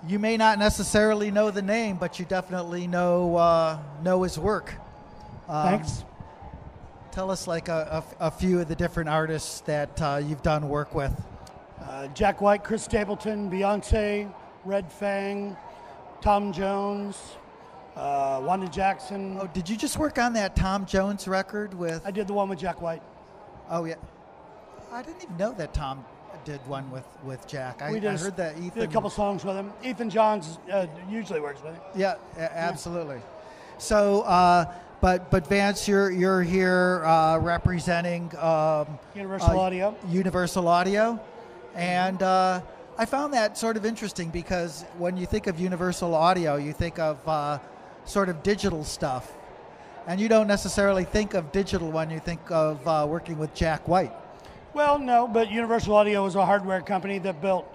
You may not necessarily know the name, but you definitely know his work. Thanks. Tell us like a few of the different artists that you've done work with. Jack White, Chris Stapleton, Beyonce, Red Fang, Tom Jones, Wanda Jackson. Oh, did you just work on that Tom Jones record with? I did the one with Jack White. Oh yeah, I didn't even know that Tom did one with Jack. I heard that Ethan did a couple songs with him. Ethan Johns usually works with him. Yeah, absolutely. So, but Vance, you're here representing Universal Audio. Universal Audio, and I found that sort of interesting because when you think of Universal Audio, you think of sort of digital stuff, and you don't necessarily think of digital when you think of working with Jack White. Well, no, but Universal Audio was a hardware company that built,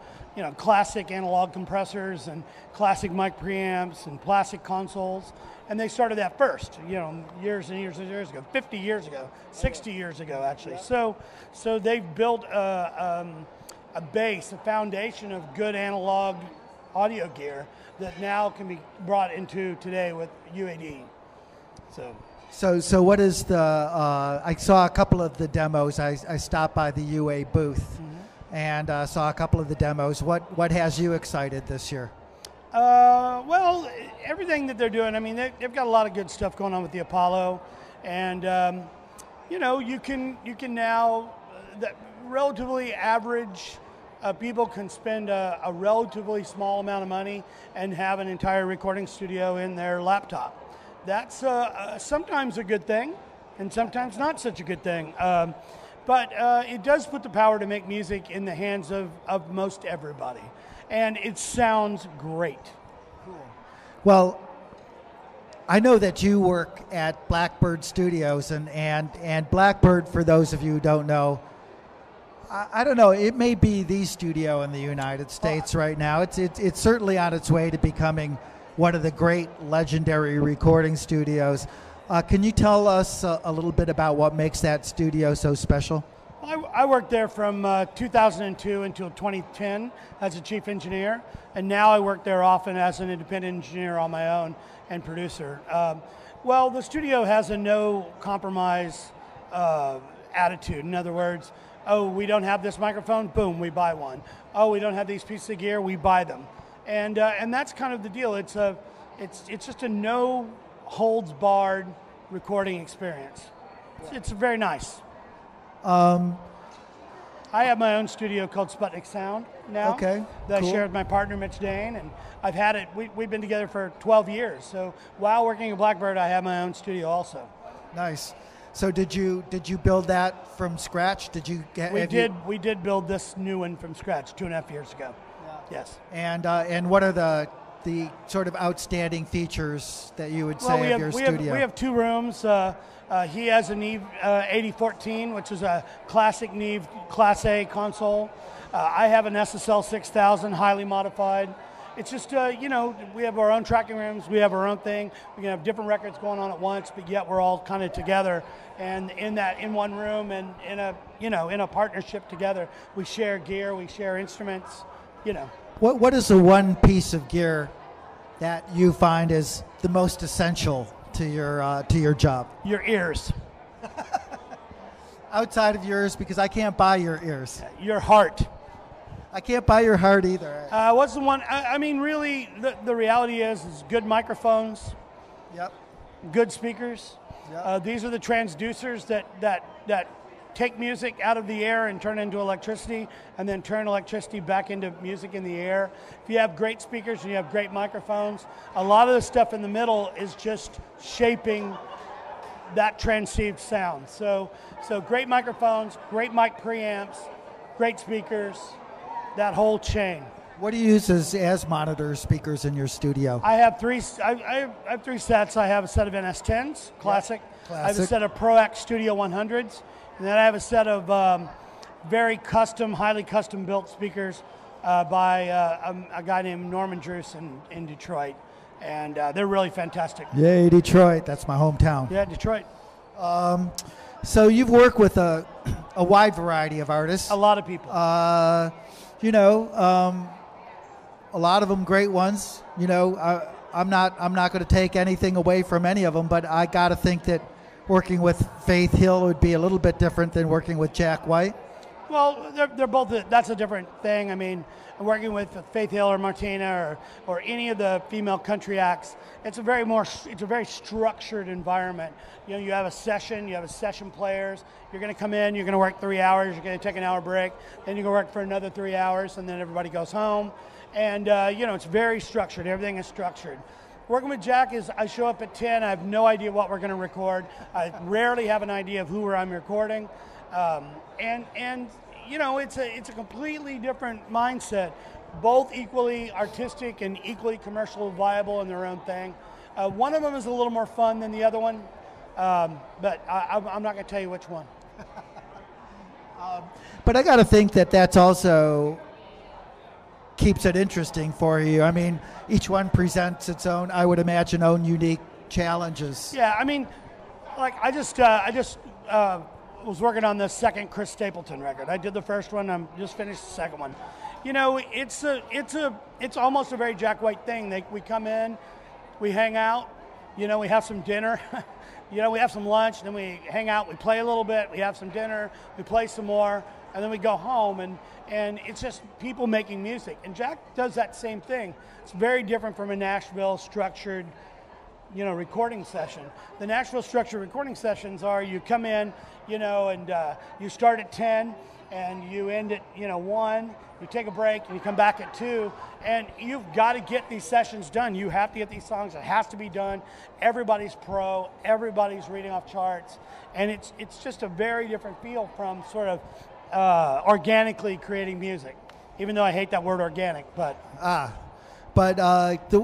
classic analog compressors and classic mic preamps and classic consoles, and they started that first, years and years and years ago, 50 years ago, 60 years ago, actually. So they've built a base, a foundation of good analog audio gear that now can be brought into today with UAD. So what is the? I saw a couple of the demos. I stopped by the UA booth and saw a couple of the demos. What has you excited this year? Well, everything that they're doing. I mean, they've got a lot of good stuff going on with the Apollo, and you can now the relatively average people can spend a relatively small amount of money and have an entire recording studio in their laptop. That's sometimes a good thing, and sometimes not such a good thing. But it does put the power to make music in the hands of most everybody. And it sounds great. Cool. Well, I know that you work at Blackbird Studios, and Blackbird, for those of you who don't know, I don't know, it may be the studio in the United States right now. It's certainly on its way to becoming one of the great legendary recording studios. Can you tell us a little bit about what makes that studio so special? I worked there from 2002 until 2010 as a chief engineer, and now I work there often as an independent engineer on my own and producer. Well, the studio has a no compromise attitude. In other words, oh, we don't have this microphone, boom, we buy one. Oh, we don't have these pieces of gear, we buy them. And that's kind of the deal. It's just a no holds barred recording experience. It's very nice. I have my own studio called Sputnik Sound now. Okay, that cool. I share with my partner Mitch Dane, and I've had it. We've been together for 12 years. So while working at Blackbird, I have my own studio also. Nice. So did you build that from scratch? We did build this new one from scratch 2.5 years ago. Yes. And what are the sort of outstanding features that you would say of your studio? We have two rooms. He has a Neve 8014, which is a classic Neve Class A console. I have an SSL 6000, highly modified. It's just, we have our own tracking rooms. We have our own thing. We can have different records going on at once, but yet we're all kind of together. And in one room and in a partnership together, we share gear, we share instruments. What is the one piece of gear that you find is the most essential to your job? Your ears. Outside of yours, because I can't buy your ears. Your heart. I can't buy your heart either. What's the one? I mean, really, the reality is good microphones. Yep. Good speakers. Yep. These are the transducers that take music out of the air and turn it into electricity, and then turn electricity back into music in the air. If you have great speakers and you have great microphones, a lot of the stuff in the middle is just shaping that transceived sound. So great microphones, great mic preamps, great speakers, that whole chain. What do you use as monitor speakers in your studio? I have three. I have three sets. I have a set of NS10s, classic. Yep. Classic. I have a set of ProAct Studio 100s. And then I have a set of very custom, highly custom built speakers by a guy named Norman Druce in Detroit. And they're really fantastic. Yay, Detroit. That's my hometown. Yeah, Detroit. So you've worked with a wide variety of artists. A lot of people. a lot of them great ones. You know, I'm not going to take anything away from any of them, but I got to think that working with Faith Hill would be a little bit different than working with Jack White. Well, they're both. That's a different thing. I mean, working with Faith Hill or Martina or any of the female country acts, it's a very structured environment. You know, you have a session, you have session players. You're going to come in, you're going to work 3 hours, you're going to take an hour break, then you're going to work for another 3 hours, and then everybody goes home. And you know, it's very structured. Everything is structured. Working with Jack is I show up at 10. I have no idea what we're going to record. I rarely have an idea of who I'm recording, and you know, it's a completely different mindset. Both equally artistic and equally commercially viable in their own thing. One of them is a little more fun than the other one, but I'm not going to tell you which one. But I got to think that that's also keeps it interesting for you. I mean, each one presents its own, I would imagine, own unique challenges. Yeah, I mean, like I just was working on the second Chris Stapleton record. I did the first one. I'm just finished the second one. You know, it's almost a very Jack White thing. We come in, we hang out. You know, we have some dinner. You know, we have some lunch, then we hang out. We play a little bit. We have some dinner. We play some more, and then we go home. And it's just people making music. And Jack does that same thing. It's very different from a Nashville structured, you know, recording session. The Nashville structured recording sessions are you come in, you know, and you start at 10 and you end at, you know, 1. You take a break and you come back at 2, and you've got to get these sessions done. You have to get these songs. It has to be done. Everybody's pro. Everybody's reading off charts, and it's just a very different feel from sort of organically creating music. Even though I hate that word organic, but the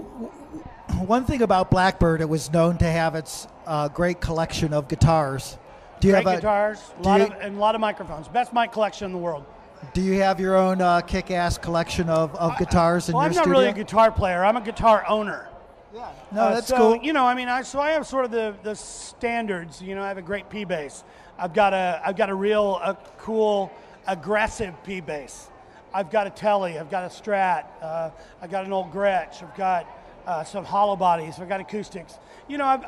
one thing about Blackbird, it was known to have its great collection of guitars. Do you great have guitars, a lot of microphones. Best mic collection in the world. Do you have your own kick-ass collection of guitars in your studio? I'm not really a guitar player. I'm a guitar owner. Yeah. No, that's so, cool. You know, I mean, I have sort of the standards. You know, I have a great P bass. I've got a real cool, aggressive P bass. I've got a Tele. I've got a Strat. I've got an old Gretsch. I've got some hollow bodies. I've got acoustics. You know,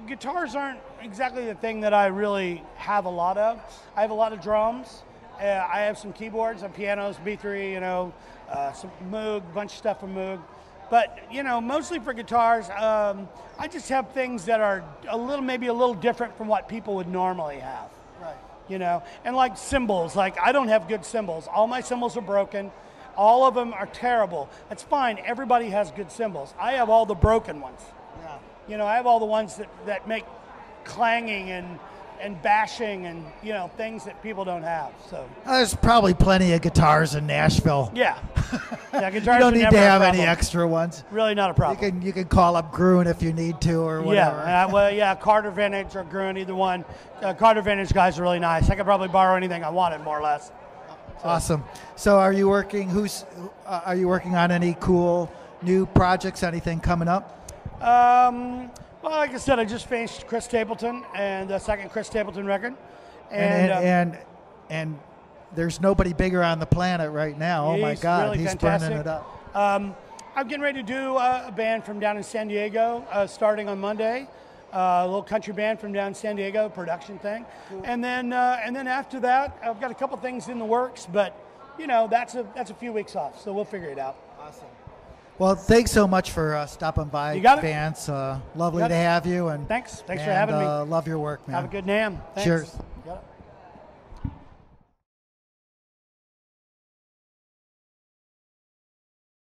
guitars aren't exactly the thing that I really have a lot of. I have a lot of drums. I have some keyboards, some pianos, B3, you know, some Moog, a bunch of stuff from Moog. But, you know, mostly for guitars, I just have things that are maybe a little different from what people would normally have. Right. You know, and like cymbals, like I don't have good cymbals. All my cymbals are broken. All of them are terrible. That's fine. Everybody has good cymbals. I have all the broken ones. Yeah. You know, I have all the ones that make clanging and bashing and, you know, things that people don't have. So There's probably plenty of guitars in Nashville. yeah, guitars. You don't need to have any extra ones. Really not a problem. You can call up Gruen if you need to or whatever. Yeah, Carter Vintage or Gruen, either one. Carter Vintage guys are really nice. I could probably borrow anything I wanted, more or less. So. Awesome. So are you working? Are you working on any cool new projects? Anything coming up? Well, like I said, I just finished Chris Stapleton and the second Chris Stapleton record, and there's nobody bigger on the planet right now. Oh my God, really he's fantastic. burning it up. I'm getting ready to do a band from down in San Diego, starting on Monday. A little country band from down in San Diego, production thing, cool. and then after that, I've got a couple things in the works, but you know that's a few weeks off, so we'll figure it out. Awesome. Well, thanks so much for stopping by, you got it. Vance. Lovely to have you. And thanks for having me. Love your work, man. Have a good NAMM. Thanks. Cheers.